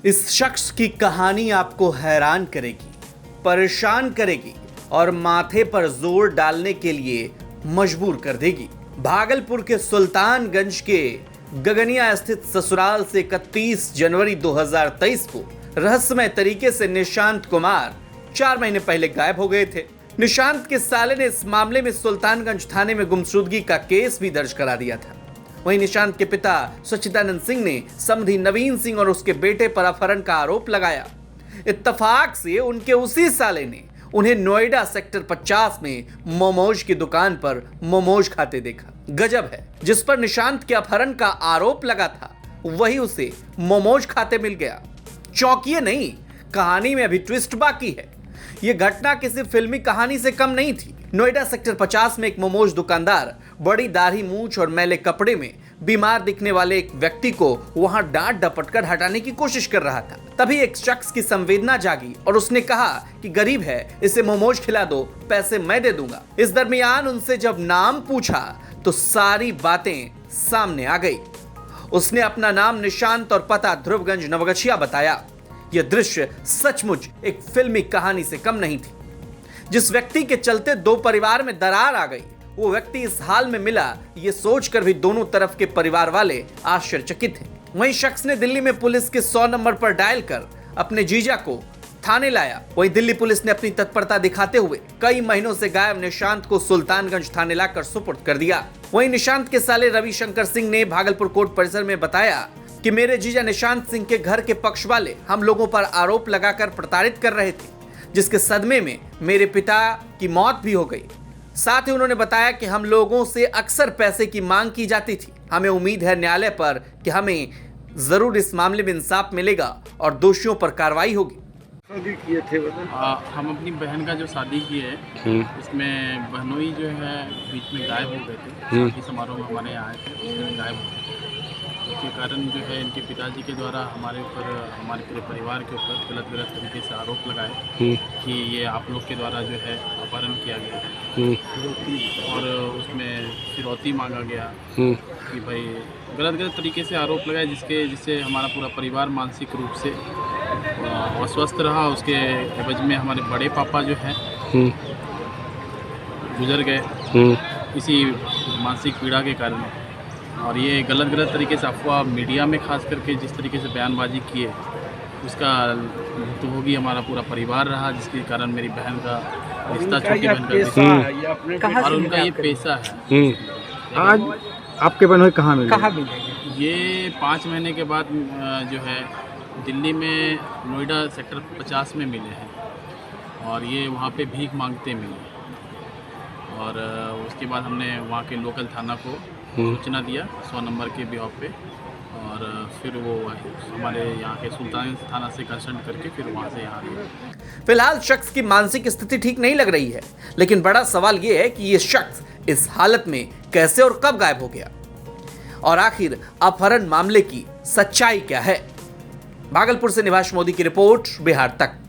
इस शख्स की कहानी आपको हैरान करेगी, परेशान करेगी और माथे पर जोर डालने के लिए मजबूर कर देगी। भागलपुर के सुल्तानगंज के गगनिया स्थित ससुराल से 31 जनवरी 2023 को रहस्यमय तरीके से निशांत कुमार 4 महीने पहले गायब हो गए थे। निशांत के साले ने इस मामले में सुल्तानगंज थाने में गुमशुदगी का केस भी दर्ज करा दिया था। वहीं निशांत के पिता सच्चिदानंद सिंह ने समधी नवीन सिंह और उसके बेटे पर अपहरण का आरोप लगाया। इत्तफाक से उनके उसी साले ने उन्हें नोएडा सेक्टर 50 में मोमोज की दुकान पर मोमोज खाते देखा। गजब है, जिस पर निशांत के अपहरण का आरोप लगा था वही उसे मोमोज खाते मिल गया। चौंकिए नहीं, कहानी में अभी ट्विस्ट बाकी है। यह घटना किसी फिल्मी कहानी से कम नहीं थी। नोएडा सेक्टर 50 में एक मोमोज दुकानदार बड़ी दाढ़ी, मूंछ और मैले कपड़े में बीमार दिखने वाले एक व्यक्ति को वहां डांट डपट कर हटाने की कोशिश कर रहा था। तभी एक शख्स की संवेदना जागी और उसने कहा कि गरीब है, इसे मोमोज खिला दो, पैसे मैं दे दूंगा। इस दरमियान उनसे जब नाम पूछा तो सारी बातें सामने आ गई। उसने अपना नाम निशांत और पता ध्रुवगंज नवगछिया बताया। यह दृश्य सचमुच एक फिल्मी कहानी से कम नहीं थी। जिस व्यक्ति के चलते दो परिवार में दरार आ गई, वो व्यक्ति इस हाल में मिला, ये सोचकर भी दोनों तरफ के परिवार वाले आश्चर्यचकित हैं। वहीं शख्स ने दिल्ली में पुलिस के 100 नंबर पर डायल कर अपने जीजा को थाने लाया। वहीं दिल्ली पुलिस ने अपनी तत्परता दिखाते हुए कई महीनों से गायब निशांत को सुल्तानगंज थाने लाकर सुपुर्द कर दिया। वहीं निशांत के साले रविशंकर सिंह ने भागलपुर कोर्ट परिसर में बताया कि मेरे जीजा निशांत सिंह के घर के पक्ष वाले हम लोगों पर आरोप लगाकर प्रताड़ित कर रहे थे, जिसके सदमे में मेरे पिता की मौत भी हो गई। साथ ही उन्होंने बताया कि हम लोगों से अक्सर पैसे की मांग की जाती थी। हमें उम्मीद है न्यायालय पर कि हमें जरूर इस मामले में इंसाफ मिलेगा और दोषियों पर कार्रवाई होगी। किए थे हम अपनी बहन का जो शादी किए उसमें बहनोई जो है बीच में गायब हो गए थे। शादी समारोह में हमारे यहाँ आए थे, उसमें गायब हो गए। उसके कारण जो है इनके पिताजी के द्वारा हमारे ऊपर, हमारे पूरे परिवार के ऊपर गलत तरीके से आरोप लगाए कि ये आप लोग के द्वारा जो है अपहरण किया गया है और उसमें फिरौती मांगा गया कि भाई गलत तरीके से आरोप लगाए, जिससे हमारा पूरा परिवार मानसिक रूप से अस्वस्थ रहा। उसके एवज में हमारे बड़े पापा जो हैं गुजर गए इसी मानसिक पीड़ा के कारण। और ये गलत तरीके से अफवाह मीडिया में खास करके जिस तरीके से बयानबाजी किए, उसका भुक्तभोगी हमारा पूरा परिवार रहा, जिसके कारण मेरी बहन का रिश्ता, छोटी बहन का रिश्ता और उनका ये पेशा है। आज आपके बहनोई कहाँ मिले? ये 5 महीने के बाद जो है दिल्ली में नोएडा सेक्टर 50 में मिले हैं और ये वहाँ पे भीख मांगते मिले। और उसके बाद हमने वहाँ के लोकल थाना को सूचना दिया 100 नंबर के बिहाफ पे, और फिर वो हमारे यहाँ के सुल्तानगंज थाना से कंसल्ट करके फिर वहाँ से यहाँ आए। फिलहाल शख्स की मानसिक स्थिति ठीक नहीं लग रही है, लेकिन बड़ा सवाल ये है कि ये शख्स इस हालत में कैसे और कब गायब हो गया और आखिर अपहरण मामले की सच्चाई क्या है। भागलपुर से निवास मोदी की रिपोर्ट, बिहार तक।